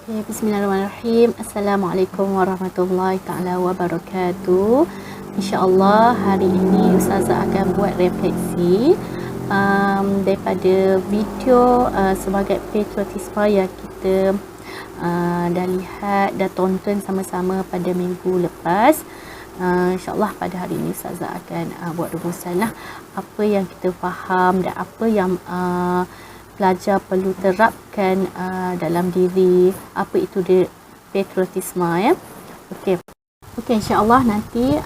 Okay, Bismillahirrahmanirrahim. Assalamualaikum warahmatullahi taala wabarakatuh. InsyaAllah hari ini Ustazah akan buat refleksi daripada video sebagai patriotisme yang kita dah lihat, dah tonton sama-sama pada minggu lepas. InsyaAllah pada hari ini Ustazah akan buat rumusan lah apa yang kita faham dan apa yang pelajar perlu terapkan dalam diri apa itu patriotisme ya. Okey, insya-Allah nanti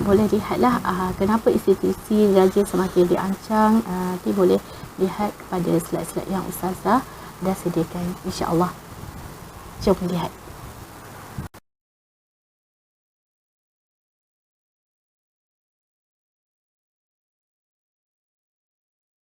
boleh lihatlah kenapa institusi raja semakin dirancang. Nanti boleh lihat pada slide-slide yang Ustazah dah sediakan, insya-Allah. Jom lihat.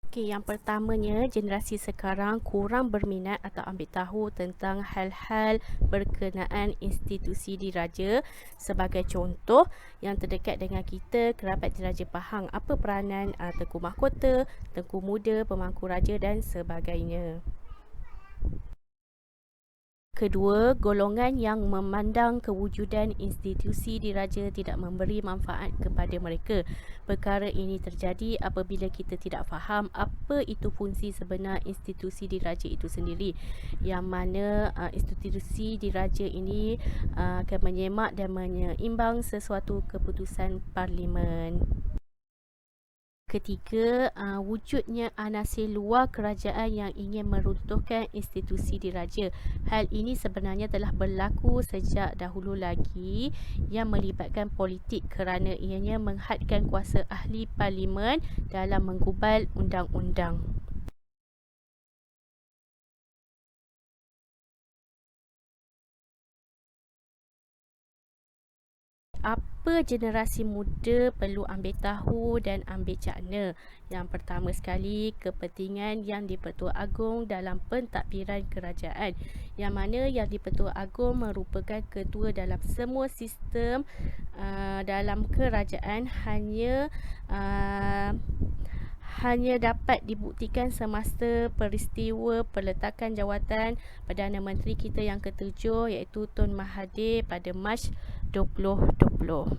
Okay, yang pertamanya, generasi sekarang kurang berminat atau ambil tahu tentang hal-hal berkenaan institusi diraja. Sebagai contoh, yang terdekat dengan kita, kerabat diraja Pahang. Apa peranan Tengku Mahkota, Tengku Muda, Pemangku Raja dan sebagainya. Kedua, golongan yang memandang kewujudan institusi diraja tidak memberi manfaat kepada mereka. Perkara ini terjadi apabila kita tidak faham apa itu fungsi sebenar institusi diraja itu sendiri. Yang mana institusi diraja ini akan menyemak dan menyeimbang sesuatu keputusan parlimen. Ketiga, wujudnya anasir luar kerajaan yang ingin meruntuhkan institusi diraja. Hal ini sebenarnya telah berlaku sejak dahulu lagi yang melibatkan politik kerana ianya menghadkan kuasa ahli parlimen dalam menggubal undang-undang. Apa generasi muda perlu ambil tahu dan ambil cakna? Yang pertama sekali, kepentingan yang di-Pertua Agong dalam pentadbiran kerajaan. Yang mana yang di-Pertua Agong merupakan ketua dalam semua sistem dalam kerajaan, hanya dapat dibuktikan semasa peristiwa peletakan jawatan Perdana Menteri kita yang ketujuh, iaitu Tun Mahathir pada Mac 2020.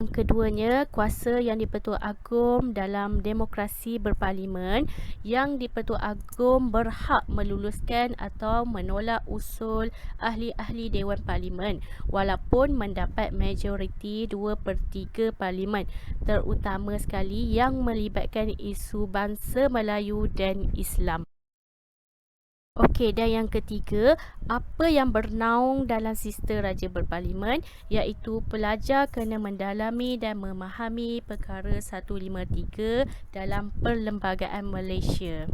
Yang keduanya, kuasa yang di-Pertua Agong dalam demokrasi berparlimen. Yang di-Pertua Agong berhak meluluskan atau menolak usul ahli-ahli Dewan Parlimen walaupun mendapat majoriti 2/3 parlimen, terutama sekali yang melibatkan isu bangsa Melayu dan Islam. Okey, dan yang ketiga, apa yang bernaung dalam sistem raja berparlimen, iaitu pelajar kena mendalami dan memahami perkara 153 dalam Perlembagaan Malaysia.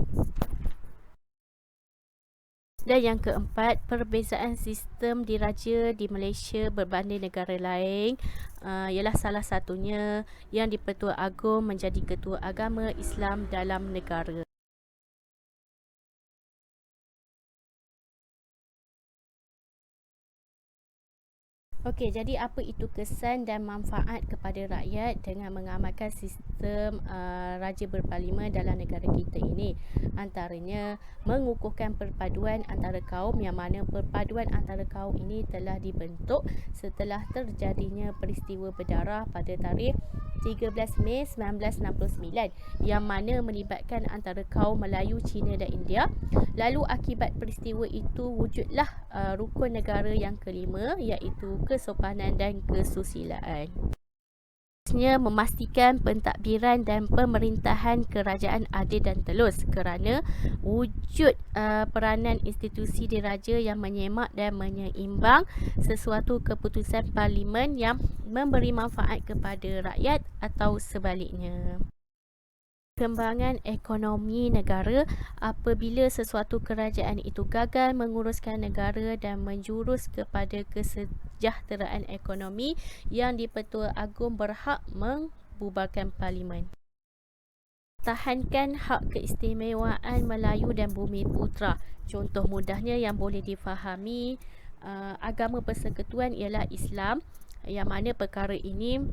Dan yang keempat, perbezaan sistem diraja di Malaysia berbanding negara lain ialah salah satunya yang di-Pertua Agong menjadi ketua agama Islam dalam negara. Okey, jadi apa itu kesan dan manfaat kepada rakyat dengan mengamalkan sistem raja berparlimen dalam negara kita ini? Antaranya, mengukuhkan perpaduan antara kaum, yang mana perpaduan antara kaum ini telah dibentuk setelah terjadinya peristiwa berdarah pada tarikh 13 Mei 1969 yang mana melibatkan antara kaum Melayu, Cina dan India. Lalu akibat peristiwa itu wujudlah rukun negara yang kelima, iaitu kesopanan dan kesusilaan. Memastikan pentadbiran dan pemerintahan kerajaan adil dan telus kerana wujud peranan institusi diraja yang menyemak dan menyeimbang sesuatu keputusan parlimen yang memberi manfaat kepada rakyat atau sebaliknya. Kembangan ekonomi negara apabila sesuatu kerajaan itu gagal menguruskan negara dan menjurus kepada kesejahteraan ekonomi, yang di-Pertua Agong berhak membubarkan parlimen. Tahankan hak keistimewaan Melayu dan Bumi Putra. Contoh mudahnya yang boleh difahami, agama persekutuan ialah Islam, yang mana perkara ini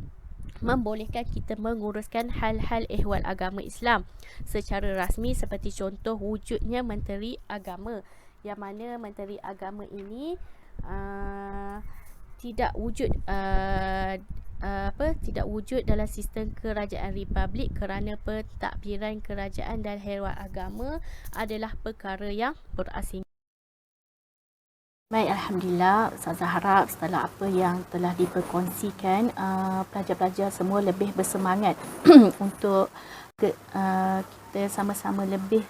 membolehkan kita menguruskan hal-hal ehwal agama Islam secara rasmi, seperti contoh wujudnya Menteri Agama yang mana Menteri Agama ini tidak wujud tidak wujud dalam sistem kerajaan republik kerana pentadbiran kerajaan dan haiwan agama adalah perkara yang berasing. Baik, Alhamdulillah, Ustazah harap setelah apa yang telah diperkongsikan, pelajar-pelajar semua lebih bersemangat untuk kita sama-sama lebih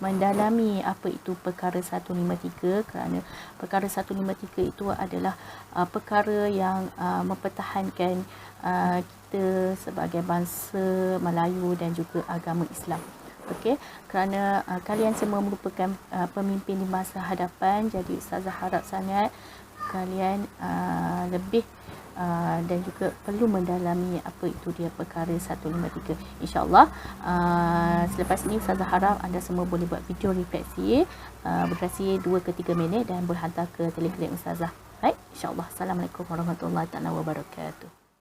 mendalami apa itu perkara 153, kerana perkara 153 itu adalah perkara yang mempertahankan kita sebagai bangsa Melayu dan juga agama Islam. Okey, kerana kalian semua merupakan pemimpin di masa hadapan, jadi Ustazah harap sangat kalian lebih dan juga perlu mendalami apa itu dia perkara 153. InsyaAllah selepas ini Ustazah harap anda semua boleh buat video refleksi berdurasi 2 ke 3 minit dan boleh hantar ke Telegram Ustazah. Baik, insyaAllah. Assalamualaikum warahmatullahi wabarakatuh.